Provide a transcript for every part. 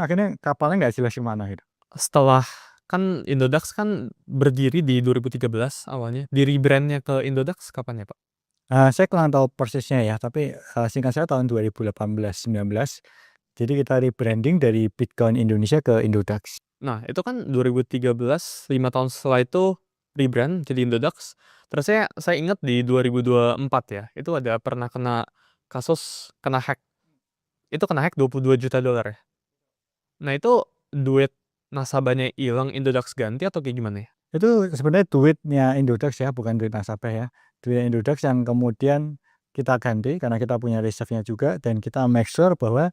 akhirnya kapalnya nggak jelas ke mana gitu. Setelah kan Indodax kan berdiri di 2013 awalnya. Di rebrand-nya ke Indodax kapan ya, Pak? Saya kurang tahu persisnya ya, tapi, singkat saya tahun 2018-19, jadi kita rebranding dari Bitcoin Indonesia ke Indodax. Nah, itu kan 2013, 5 tahun setelah itu rebrand jadi Indodax. Terus saya ingat di 2024 ya, itu ada pernah kena kasus kena hack. Itu kena hack $22 juta ya. Nah, itu duit nasabahnya hilang, Indodax ganti atau kayak gimana ya? Itu sebenarnya duitnya Indodax ya, bukan duit nasabah ya. Duit Indodax yang kemudian kita ganti karena kita punya reserve-nya juga dan kita make sure bahwa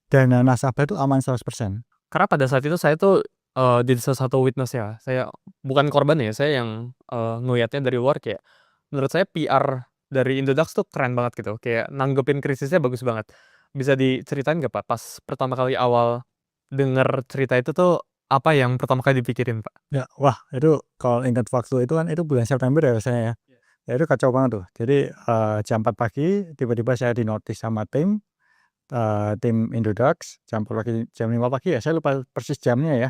dana nasabah itu aman 100%. Karena pada saat itu saya tuh jadi salah satu witness ya. Saya bukan korban ya, saya yang ngeliatnya dari luar kayak menurut saya PR dari Indodax tuh keren banget gitu. Kayak nanggepin krisisnya bagus banget. Bisa diceritain nggak Pak? Pas pertama kali awal denger cerita itu tuh apa yang pertama kali dipikirin Pak? Ya, wah itu kalau ingat waktu itu kan itu bulan September ya rasanya ya. Ya itu kacau banget tuh. Jadi, jam 4 pagi tiba-tiba saya di-notice sama tim Indodax jam 4 pagi, jam 5 pagi ya, saya lupa persis jamnya ya.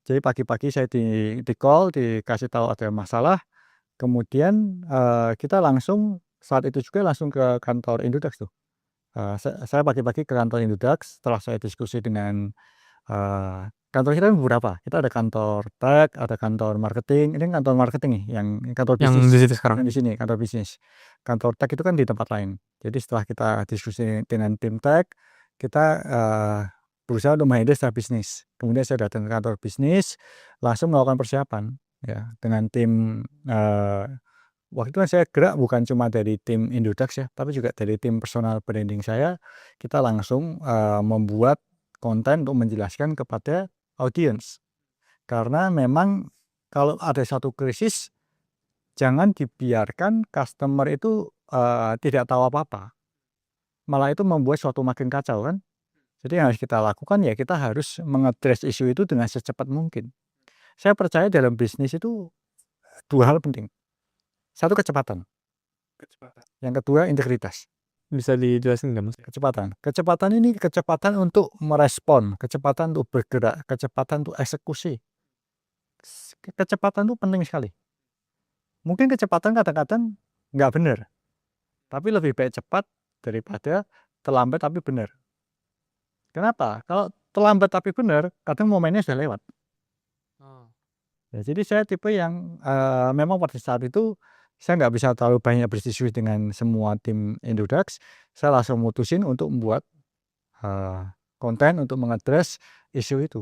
Jadi pagi-pagi saya di-call, dikasih tahu ada masalah, kemudian, kita langsung saat itu juga langsung ke kantor Indodax tuh. Saya pagi-pagi ke kantor Indodax setelah saya diskusi dengan, kantor kita kan beberapa, kita ada kantor tech, ada kantor marketing, ini kantor marketing nih yang kantor Yang di bisnis situ sekarang. yang di sini, kantor bisnis. Kantor tech itu kan di tempat lain. Jadi setelah kita diskusi dengan tim tech, kita, berusaha untuk manajer secara bisnis. Kemudian saya datang ke kantor bisnis, langsung melakukan persiapan, ya, dengan tim, waktu itu kan saya gerak bukan cuma dari tim Indodax ya, tapi juga dari tim personal branding saya, kita langsung, membuat konten untuk menjelaskan kepada audiens. Karena memang kalau ada satu krisis, jangan dibiarkan customer itu, tidak tahu apa-apa. Malah itu membuat suatu makin kacau kan. Jadi yang harus kita lakukan ya kita harus mengadres isu itu dengan secepat mungkin. Saya percaya dalam bisnis itu 2 hal penting. Satu kecepatan, yang kedua integritas. Bisa dijelasin nggak Mas? Kecepatan. Kecepatan ini kecepatan untuk merespon, kecepatan untuk bergerak, kecepatan untuk eksekusi. Kecepatan itu penting sekali. Mungkin kecepatan kadang-kadang nggak benar, tapi lebih baik cepat daripada terlambat tapi benar. Kenapa? Kalau terlambat tapi benar, kadang momennya sudah lewat. Oh. Ya, jadi saya tipe yang, memang pada saat itu saya nggak bisa terlalu banyak berdiskusi dengan semua tim Indodax, saya langsung mutusin untuk membuat, konten untuk mengadres isu itu.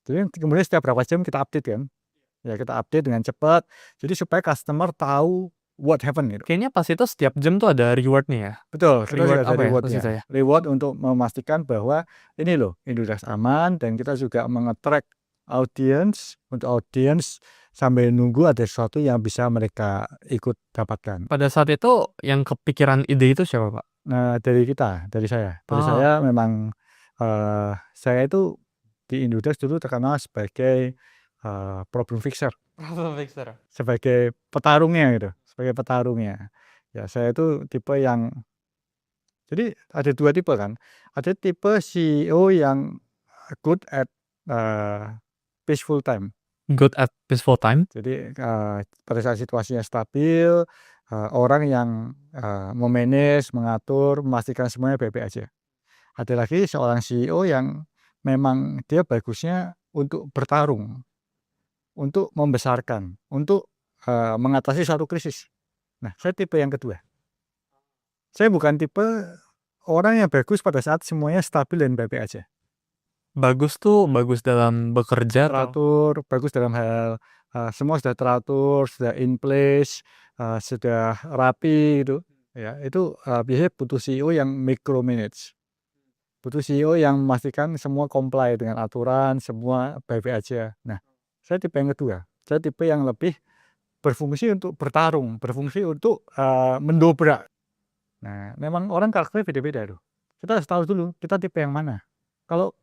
Jadi kemudian setiap berapa jam kita update kan, ya kita update dengan cepat, jadi supaya customer tahu what happened gitu. Kayaknya pas itu setiap jam tuh ada reward-nya ya. Betul, kita Reward juga ada apa ya pas itu reward-nya. ya? Reward untuk memastikan bahwa ini loh Indodax aman dan kita juga menge-track audiens, untuk audiens sambil nunggu ada sesuatu yang bisa mereka ikut dapatkan. Pada saat itu yang kepikiran ide itu siapa Pak? Nah dari saya Oh, memang, saya itu di Indodax dulu terkenal sebagai, problem fixer, problem fixer. sebagai petarungnya gitu, sebagai petarungnya. Ya saya itu tipe yang jadi ada 2 tipe kan, ada tipe CEO yang good at, peaceful time. Good at peaceful time. Jadi, pada saat situasinya stabil, orang yang, me-manage, mengatur, memastikan semuanya baik-baik aja. Ada lagi seorang CEO yang memang dia bagusnya untuk bertarung, untuk membesarkan, untuk, mengatasi suatu krisis. Nah, saya tipe yang kedua. Saya bukan tipe orang yang bagus pada saat semuanya stabil dan baik-baik aja. Bagus tuh bagus dalam bekerja atau Teratur, bagus dalam hal, semua sudah teratur, sudah in place, sudah rapi gitu, ya. Itu, biasanya butuh CEO yang micromanage, butuh CEO yang memastikan semua comply dengan aturan, semua baik-baik aja. Nah, saya tipe yang kedua, saya tipe yang lebih berfungsi untuk bertarung, berfungsi untuk, mendobrak. Nah, memang orang karakternya beda-beda tuh. Kita harus tahu dulu kita tipe yang mana. Kalau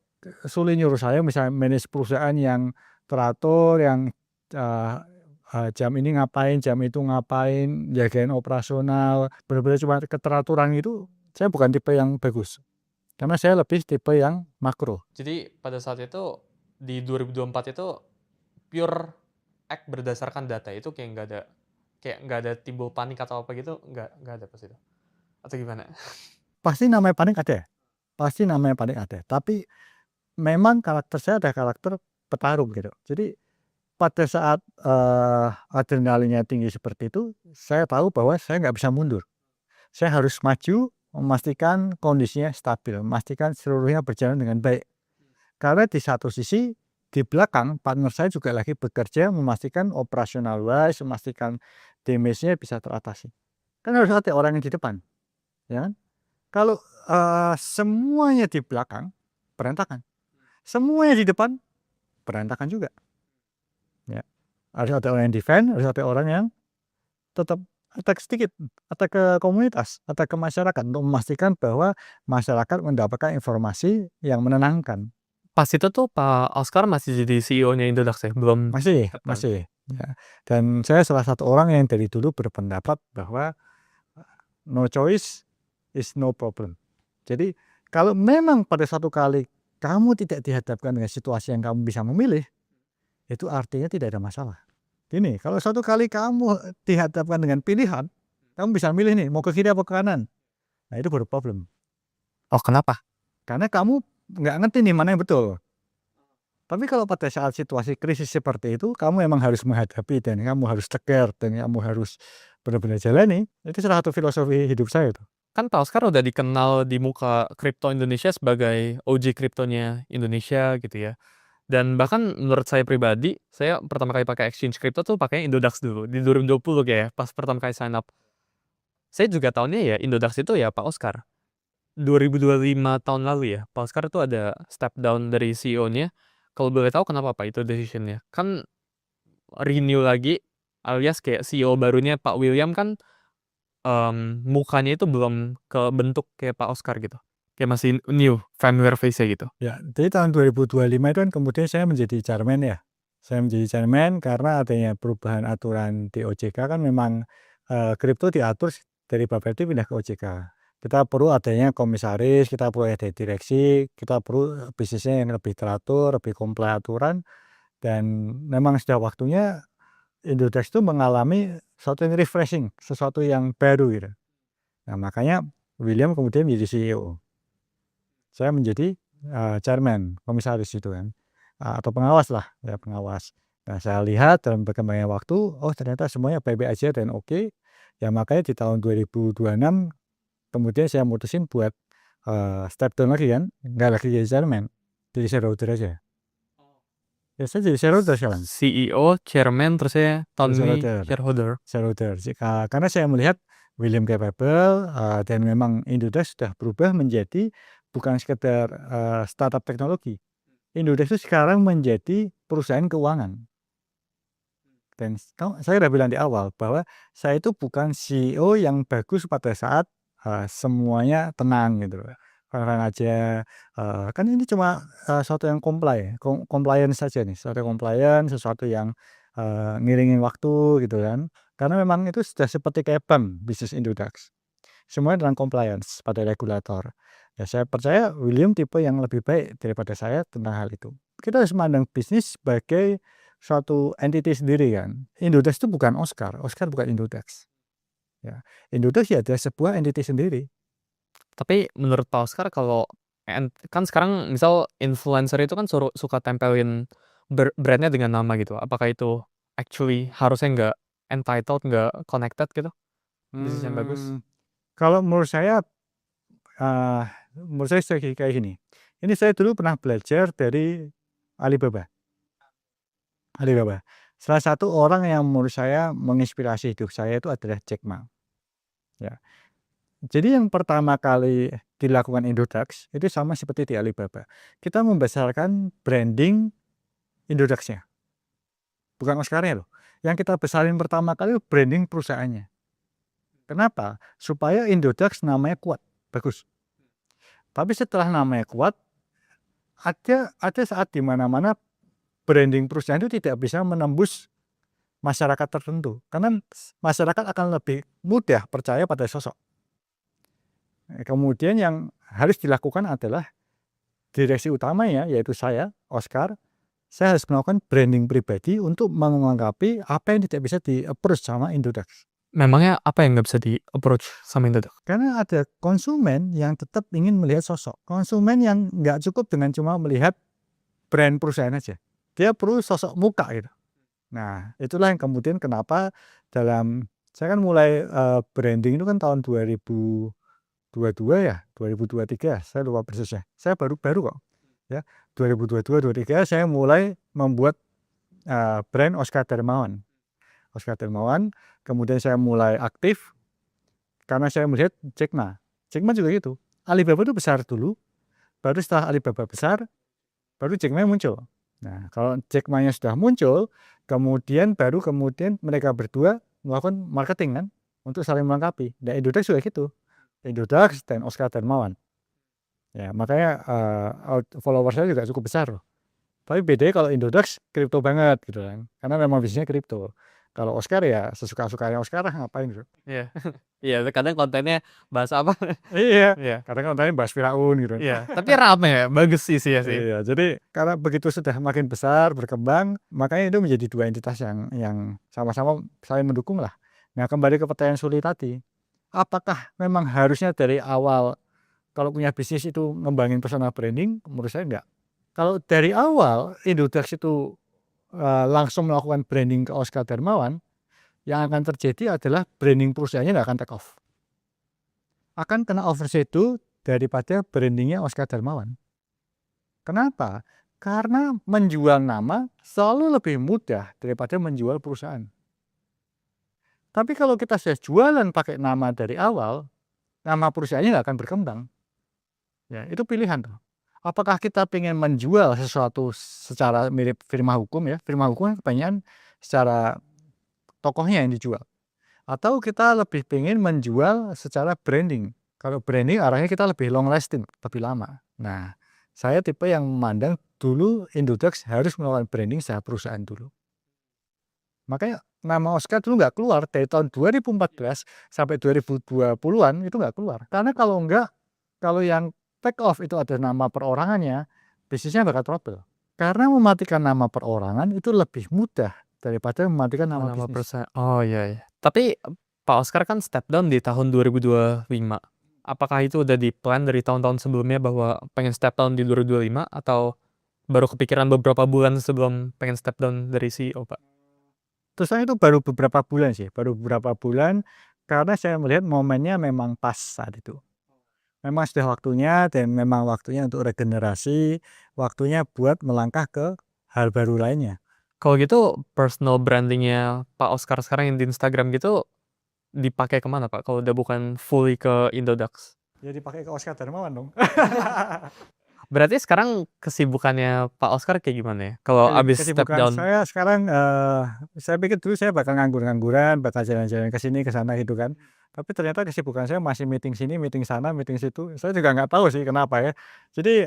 Sule nyuruh saya misalnya manage perusahaan yang teratur, yang, eee jam ini ngapain, jam itu ngapain, jagain operasional, bener-bener cuma keteraturan itu, saya bukan tipe yang bagus. Karena saya lebih tipe yang makro. Jadi pada saat itu di 2024 itu pure act berdasarkan data itu kayak nggak ada timbul panik atau apa gitu, nggak ada pas itu. Atau gimana? Pasti namanya panik ada, pasti namanya panik ada. Tapi memang karakter saya ada karakter petarung gitu. Jadi pada saat adrenalinnya tinggi seperti itu, saya tahu bahwa saya nggak bisa mundur. Saya harus maju, memastikan kondisinya stabil, memastikan seluruhnya berjalan dengan baik. Karena di satu sisi, di belakang partner saya juga lagi bekerja memastikan operasional wise, memastikan damage-nya bisa teratasi. Kan harus ada orang yang di depan, ya kan? Kalau semuanya di belakang, berantakan. Semuanya di depan, berantakan juga. Ya. Harus ada orang yang defend, harus ada orang yang tetap attack sedikit, attack ke komunitas, attack ke masyarakat untuk memastikan bahwa masyarakat mendapatkan informasi yang menenangkan. Pas itu tuh Pak Oscar masih jadi CEO-nya Indodax ya? Belum Masih, step down? masih. Ya. Dan saya salah satu orang yang dari dulu berpendapat bahwa no choice is no problem. Jadi kalau memang pada satu kali kamu tidak dihadapkan dengan situasi yang kamu bisa memilih, itu artinya tidak ada masalah. Gini, kalau satu kali kamu dihadapkan dengan pilihan, kamu bisa milih nih, mau ke kiri apa ke kanan. Nah itu baru problem. Oh, kenapa? Karena kamu nggak ngerti nih mana yang betul. Tapi kalau pada saat situasi krisis seperti itu, kamu emang harus menghadapi dan kamu harus tegar dan kamu harus benar-benar jalani. Itu salah satu filosofi hidup saya itu. Kan Pak Oscar udah dikenal di muka kripto Indonesia sebagai OG kriptonya Indonesia gitu ya. Dan bahkan menurut saya pribadi, saya pertama kali pakai exchange kripto tuh pakainya Indodax dulu di 2020 kayak pas pertama kali sign up. Saya juga tahunnya ya Indodax itu ya Pak Oscar. 2025 tahun lalu ya, Pak Oscar itu ada step down dari CEO-nya. Kalau boleh tahu kenapa Pak itu decision-nya? Kan renew lagi alias kayak CEO barunya Pak William kan mukanya itu belum kebentuk kayak Pak Oscar gitu. Kayak masih new, familiar face-nya gitu. Ya, jadi tahun 2025 itu kan kemudian saya menjadi chairman ya. Saya menjadi chairman karena adanya perubahan aturan di OJK kan memang kripto diatur dari Bapepti pindah ke OJK. Kita perlu adanya komisaris, kita perlu ada direksi, kita perlu bisnisnya yang lebih teratur, lebih kompleks aturan, dan memang sudah waktunya Indodax itu mengalami sesuatu yang refreshing, sesuatu yang baru gitu. Nah makanya William kemudian menjadi CEO. Saya menjadi chairman, komisaris itu kan, atau pengawas lah, ya pengawas. Nah saya lihat dalam perkembangan waktu, oh ternyata semuanya baik-baik aja dan oke. Ya makanya di tahun 2026 kemudian saya mutusin buat step down lagi kan, nggak lagi jadi chairman, jadi shareholder aja. Ya saya jadi shareholder sekarang. CEO, chairman, terus saya tahun ini shareholder. Shareholder. Karena saya melihat William capable dan memang Indodax sudah berubah menjadi bukan sekedar startup teknologi. Indodax itu sekarang menjadi perusahaan keuangan. Dan saya sudah bilang di awal bahwa saya itu bukan CEO yang bagus pada saat semuanya tenang gitu loh. Fine aja. Kan ini cuma sesuatu yang compliance saja nih, sesuatu compliance, sesuatu yang ngiringin waktu gitu kan. Karena memang itu sudah seperti kayak bank bisnis Indodax. Semuanya dengan compliance pada regulator. Ya saya percaya William tipe yang lebih baik daripada saya tentang hal itu. Kita harus memandang bisnis sebagai suatu entity sendiri kan. Indodax itu bukan Oscar, Oscar bukan Indodax. Ya, Indodax ya adalah sebuah entity sendiri. Tapi menurut Pak Oscar kalau kan sekarang misal influencer itu kan suka tempelin brandnya dengan nama gitu. Apakah itu actually harusnya nggak entitled, nggak connected gitu? Bisnis yang bagus. Kalau menurut saya kayak gini. Ini saya dulu pernah belajar dari Alibaba. Salah satu orang yang menurut saya menginspirasi hidup saya itu adalah Jack Ma. Ya. Jadi yang pertama kali dilakukan Indodax itu sama seperti di Alibaba. Kita membesarkan branding Indodax-nya. Bukan Oscar-nya loh. Yang kita besarin pertama kali branding perusahaannya. Kenapa? Supaya Indodax namanya kuat, bagus. Tapi setelah namanya kuat, ada saat di mana-mana branding perusahaan itu tidak bisa menembus masyarakat tertentu. Karena masyarakat akan lebih mudah percaya pada sosok. Kemudian yang harus dilakukan adalah direksi utamanya, yaitu saya, Oscar, saya harus melakukan branding pribadi untuk melengkapi apa yang tidak bisa di-approach sama Indodax. Memangnya apa yang nggak bisa di-approach sama Indodax? Karena ada konsumen yang tetap ingin melihat sosok. Konsumen yang nggak cukup dengan cuma melihat brand perusahaan aja. Dia perlu sosok muka gitu. Nah, itulah yang kemudian kenapa saya kan mulai branding itu kan tahun 2022 ya, 2023, saya lupa persisnya. Saya baru kok. Ya, 2022, 2023 saya mulai membuat brand Oscar Darmawan. Oscar Darmawan, kemudian saya mulai aktif karena saya melihat Jack Ma. Jack Ma juga gitu. Alibaba itu besar dulu, baru setelah Alibaba besar, baru Jack Ma muncul. Nah, kalau Jack Ma-nya sudah muncul, kemudian mereka berdua melakukan marketing kan untuk saling melengkapi. Dan Indodax juga gitu. Indodax dan Oscar Darmawan. Ya, makanya followers saya juga cukup besar loh. Tapi bedanya kalau Indodax kripto banget gitu kan. Karena memang bisnisnya kripto. Kalau Oscar ya sesuka-sukanya Oscar ngapain gitu. Iya. Iya, kadang kontennya bahas apa? Iya, Iya. kadang kontennya bahas Firaun gitu. Iya, tapi rame ya, bagus isinya sih. Iya, jadi karena begitu sudah makin besar, berkembang, makanya itu menjadi dua entitas yang sama-sama saling mendukung lah. Nah, kembali ke pertanyaan Suli tadi, apakah memang harusnya dari awal kalau punya bisnis itu ngembangin personal branding? Menurut saya enggak. Kalau dari awal Indodax itu langsung melakukan branding ke Oscar Darmawan, yang akan terjadi adalah branding perusahaannya nggak akan take off. Akan kena overshadow daripada brandingnya Oscar Darmawan. Kenapa? Karena menjual nama selalu lebih mudah daripada menjual perusahaan. Tapi kalau kita sudah jualan pakai nama dari awal, nama perusahaannya nggak akan berkembang. Ya, itu pilihan tuh. Apakah kita pengen menjual sesuatu secara mirip firma hukum ya? Firma hukum kebanyakan secara tokohnya yang dijual. Atau kita lebih pengen menjual secara branding. Kalau branding arahnya kita lebih long lasting, lebih lama. Nah, saya tipe yang memandang dulu Indodax harus melakukan branding secara perusahaan dulu. Makanya nama Oscar dulu nggak keluar dari tahun 2014 sampai 2020-an itu nggak keluar. Karena kalau yang take off itu ada nama perorangannya, bisnisnya bakal trouble. Karena mematikan nama perorangan itu lebih mudah daripada mematikan Oh, nama nama bisnis. perusahaan. Oh iya, iya. Tapi Pak Oscar kan step down di tahun 2025. Apakah itu udah di plan dari tahun-tahun sebelumnya bahwa pengen step down di 2025 atau baru kepikiran beberapa bulan sebelum pengen step down dari CEO, Pak? Terus saya itu baru beberapa bulan sih, baru beberapa bulan karena saya melihat momennya memang pas saat itu. Memang sudah waktunya dan memang waktunya untuk regenerasi, waktunya buat melangkah ke hal baru lainnya. Kalau gitu personal brandingnya Pak Oscar sekarang yang di Instagram gitu dipakai kemana, Pak? Kalau udah bukan fully ke Indodax. Ya dipakai ke Oscar Darmawan dong. Berarti sekarang kesibukannya Pak Oscar kayak gimana ya? Kalau abis step Kesibukan down. saya sekarang, saya pikir dulu saya bakal nganggur-ngangguran, bakal jalan-jalan ke sini ke sana gitu kan. Tapi ternyata kesibukan saya masih meeting sini, meeting sana, meeting situ. Saya juga nggak tahu sih kenapa ya. Jadi,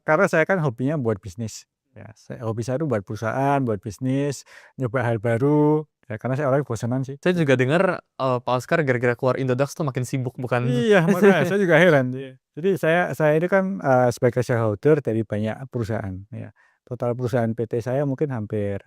karena saya kan hobinya buat bisnis. Ya, hobi saya itu buat perusahaan, buat bisnis, nyoba hal baru. Ya karena saya orangnya bosanan sih. Saya juga dengar Pak Oscar gara-gara keluar Indodax tuh makin sibuk, bukan? Iya, makanya saya juga heran. Iya. Jadi saya ini kan sebagai shareholder dari banyak perusahaan. Ya. Total perusahaan PT saya mungkin hampir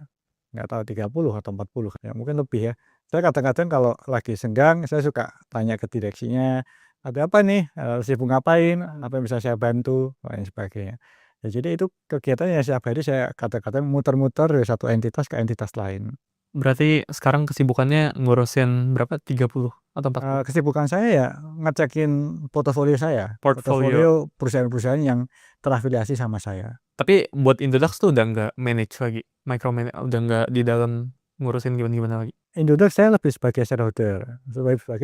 nggak tahu 30 atau 40 ya mungkin lebih ya. Saya kadang-kadang kalau lagi senggang saya suka tanya ke direksinya, ada apa nih, sibuk ngapain, apa yang bisa saya bantu, dan sebagainya. Ya, jadi itu kegiatan yang setiap hari saya kadang-kadang muter-muter dari satu entitas ke entitas lain. Berarti sekarang kesibukannya ngurusin berapa? 30 atau 40? Kesibukan saya ya ngecekin portofolio saya, Portfolio. portofolio perusahaan-perusahaan yang terafiliasi sama saya. Tapi buat Indodax tuh udah nggak manage lagi, micromanage, udah nggak di dalam ngurusin gimana-gimana lagi. Indodax saya lebih sebagai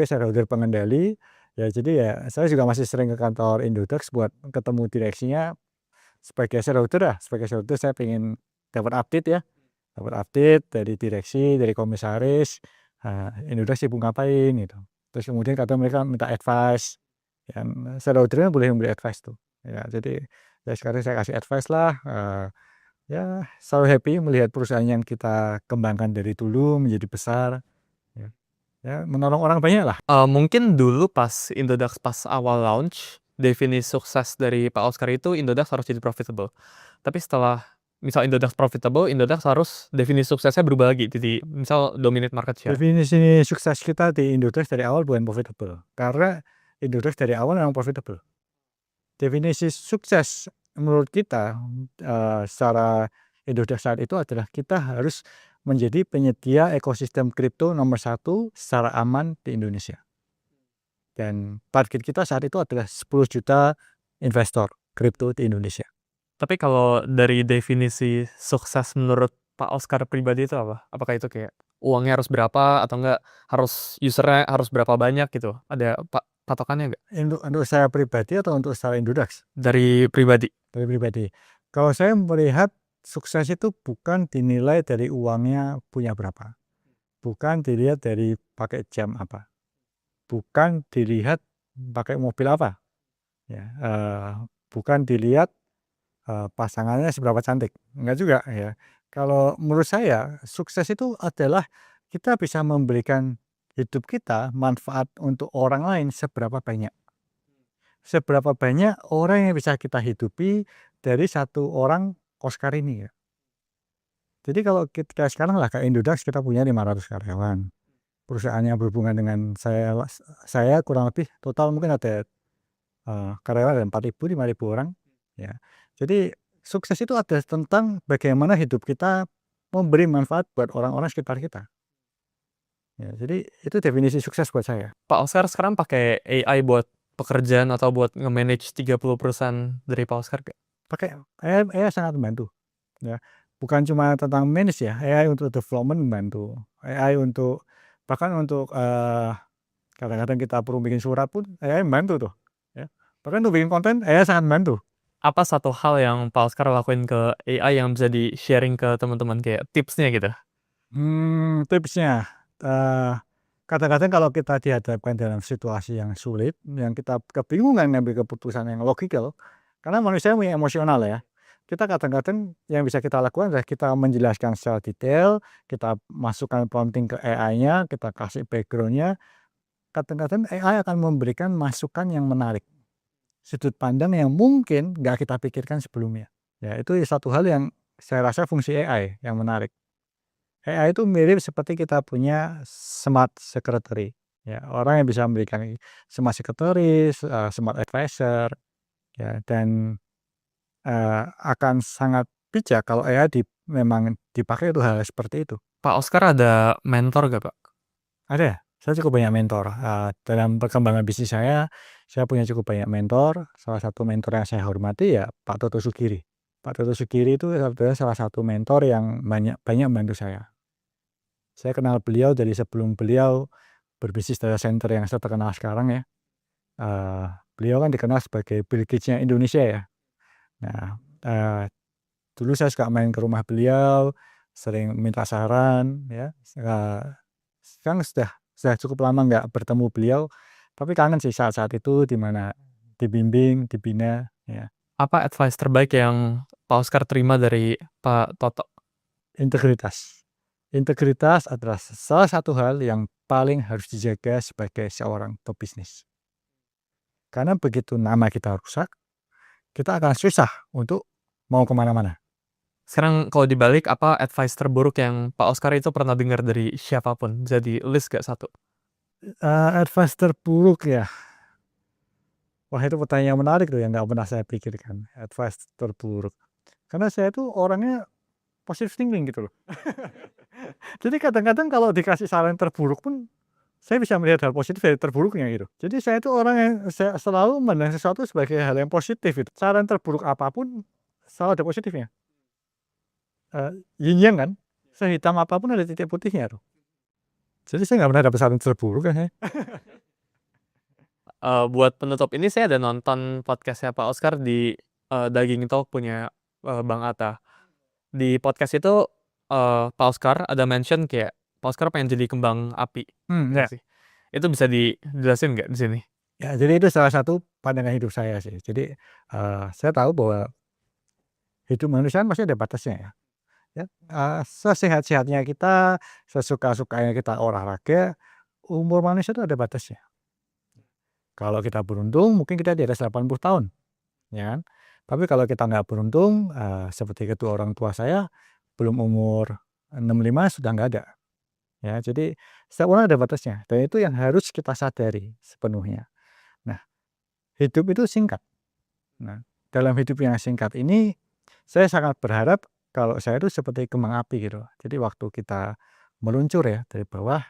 shareholder pengendali, ya jadi ya saya juga masih sering ke kantor Indodax buat ketemu direksinya sebagai shareholder lah, sebagai shareholder saya pengen dapat update ya, dapat update dari direksi, dari komisaris, Indodax sibuk ngapain gitu. Terus kemudian kadang mereka minta advice, yang shareholder-nya boleh memberi advice tuh. Ya jadi ya sekarang saya kasih advice lah, ya selalu happy melihat perusahaan yang kita kembangkan dari dulu menjadi besar, ya. ya, menolong orang banyak lah. Mungkin dulu pas Indodax pas awal launch, definisi sukses dari Pak Oscar itu Indodax harus jadi profitable. Tapi setelah misal Indodax profitable, Indodax harus definisi suksesnya berubah lagi, jadi misal dominate market share. Definisi sukses kita di Indodax dari awal bukan profitable, karena Indodax dari awal memang profitable. Definisi sukses menurut kita secara Indodax saat itu adalah kita harus menjadi penyedia ekosistem kripto nomor 1 secara aman di Indonesia. Dan target kita saat itu adalah 10 juta investor kripto di Indonesia. Tapi kalau dari definisi sukses menurut Pak Oscar pribadi itu apa? Apakah itu kayak uangnya harus berapa atau enggak harus usernya harus berapa banyak gitu? Ada patokannya nggak? Untuk saya pribadi atau untuk secara Indodax? Dari pribadi. Dari pribadi. Kalau saya melihat sukses itu bukan dinilai dari uangnya punya berapa. Bukan dilihat dari pakai jam apa. Bukan dilihat pakai mobil apa. Ya, bukan dilihat pasangannya seberapa cantik. Enggak juga ya. Kalau menurut saya sukses itu adalah kita bisa memberikan hidup kita manfaat untuk orang lain seberapa banyak. Seberapa banyak orang yang bisa kita hidupi dari satu orang Oscar ini ya. Jadi kalau kita sekarang lah kayak Indodax kita punya 500 karyawan. Perusahaannya berhubungan dengan saya kurang lebih total mungkin ada karyawan ada 4.000, 5.000 orang ya. Jadi sukses itu ada tentang bagaimana hidup kita memberi manfaat buat orang-orang sekitar kita. Ya, jadi itu definisi sukses buat saya. Pak Oscar sekarang pakai AI buat pekerjaan atau buat nge-manage 30 perusahaan dari Pak Oscar nggak? Pakai AI sangat membantu ya. Bukan cuma tentang manage ya, AI untuk development membantu. AI untuk bahkan untuk kadang-kadang kita perlu bikin surat pun AI membantu tuh ya. Bahkan untuk bikin konten AI sangat membantu. Apa satu hal yang Pak Oscar lakuin ke AI yang bisa di-sharing ke teman-teman kayak tipsnya gitu? Tipsnya, kadang-kadang kalau kita dihadapkan dalam situasi yang sulit, yang kita kebingungan ngambil keputusan yang logikal, karena manusia punya emosional ya. Kita kadang-kadang yang bisa kita lakukan adalah kita menjelaskan secara detail, kita masukkan prompting ke AI-nya, kita kasih background-nya. Kadang-kadang AI akan memberikan masukan yang menarik, sudut pandang yang mungkin nggak kita pikirkan sebelumnya. Ya, itu satu hal yang saya rasa fungsi AI yang menarik. AI itu mirip seperti kita punya smart secretary, ya, orang yang bisa memberikan smart secretary, smart advisor, ya, dan, akan sangat bijak kalau AI memang dipakai untuk hal seperti itu. Pak Oscar ada mentor gak, Pak? Ada, saya cukup banyak mentor, dalam perkembangan bisnis saya punya cukup banyak mentor, salah satu mentor yang saya hormati ya Pak Toto Sugiri. Pak Toto Sugiri itu adalah salah satu mentor yang banyak membantu saya. Saya kenal beliau dari sebelum beliau berbisnis data center yang terkenal sekarang ya. Beliau kan dikenal sebagai Bill Gates-nya Indonesia ya. Nah, dulu saya suka main ke rumah beliau, sering minta saran ya. Sekarang sudah cukup lama nggak bertemu beliau, tapi kangen sih saat-saat itu di mana dibimbing, dibina ya. Apa advice terbaik yang Pak Oscar terima dari Pak Toto? Integritas. Integritas adalah salah satu hal yang paling harus dijaga sebagai seorang pebisnis. Karena begitu nama kita rusak, kita akan susah untuk mau kemana-mana. Sekarang kalau dibalik, apa advice terburuk yang Pak Oscar itu pernah dengar dari siapapun? Bisa di-list gak satu? Advice terburuk ya? Wah itu pertanyaan yang menarik tuh yang nggak pernah saya pikirkan, advice terburuk. Karena saya tuh orangnya positive thinking gitu loh. Jadi kadang-kadang kalau dikasih saran terburuk pun, saya bisa melihat hal positif dari terburuknya gitu. Jadi saya itu orang yang saya selalu memandang sesuatu sebagai hal yang positif gitu. Saran terburuk apapun selalu ada positifnya. Yin yang kan, sehitam apapun ada titik putihnya tuh. Jadi saya nggak pernah dapat saran terburuk ya saya. Buat penutup ini saya ada nonton podcastnya Pak Oscar di Daging Talk punya Bang Atta. Di podcast itu Pak Oscar ada mention kayak Pak Oscar pengen jadi kembang api. Ya. Sih. Itu bisa dijelasin nggak di sini? Ya, jadi itu salah satu pandangan hidup saya sih. Jadi saya tahu bahwa hidup manusia kan pasti ada batasnya ya. Ya, sesehat-sehatnya kita, sesuka-sukanya kita olahraga, umur manusia itu ada batasnya. Kalau kita beruntung mungkin kita di atas 80 tahun, ya kan. Tapi kalau kita nggak beruntung, seperti kedua orang tua saya, belum umur 65 sudah nggak ada. Ya, jadi setiap orang ada batasnya dan itu yang harus kita sadari sepenuhnya. Nah, hidup itu singkat. Nah, dalam hidup yang singkat ini, saya sangat berharap kalau saya itu seperti kembang api gitu. Jadi waktu kita meluncur ya dari bawah,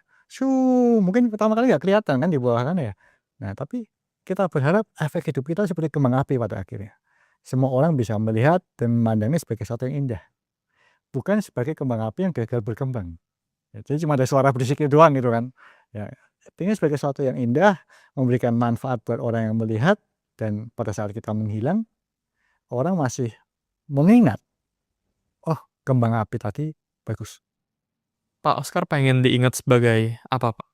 mungkin pertama kali nggak kelihatan kan di bawah kan ya. Nah, tapi kita berharap efek hidup kita seperti kembang api pada akhirnya. Semua orang bisa melihat dan memandangnya sebagai sesuatu yang indah, bukan sebagai kembang api yang gagal berkembang. Ya, jadi cuma ada suara berisiknya doang gitu kan. Ya, artinya sebagai sesuatu yang indah, memberikan manfaat buat orang yang melihat, dan pada saat kita menghilang, orang masih mengingat, oh kembang api tadi bagus. Pak Oscar pengen diingat sebagai apa, Pak?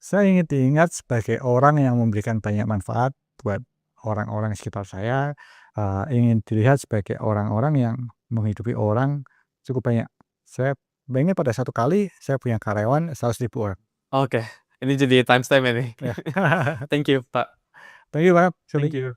Saya ingin diingat sebagai orang yang memberikan banyak manfaat buat orang-orang sekitar saya, ingin dilihat sebagai orang-orang yang menghidupi orang cukup banyak. Saya pengen pada satu kali saya punya karyawan 100.000 orang. Oke, ini jadi timestamp ini. Ya. Thank you, Pak. Thank you, Pak. Thank you.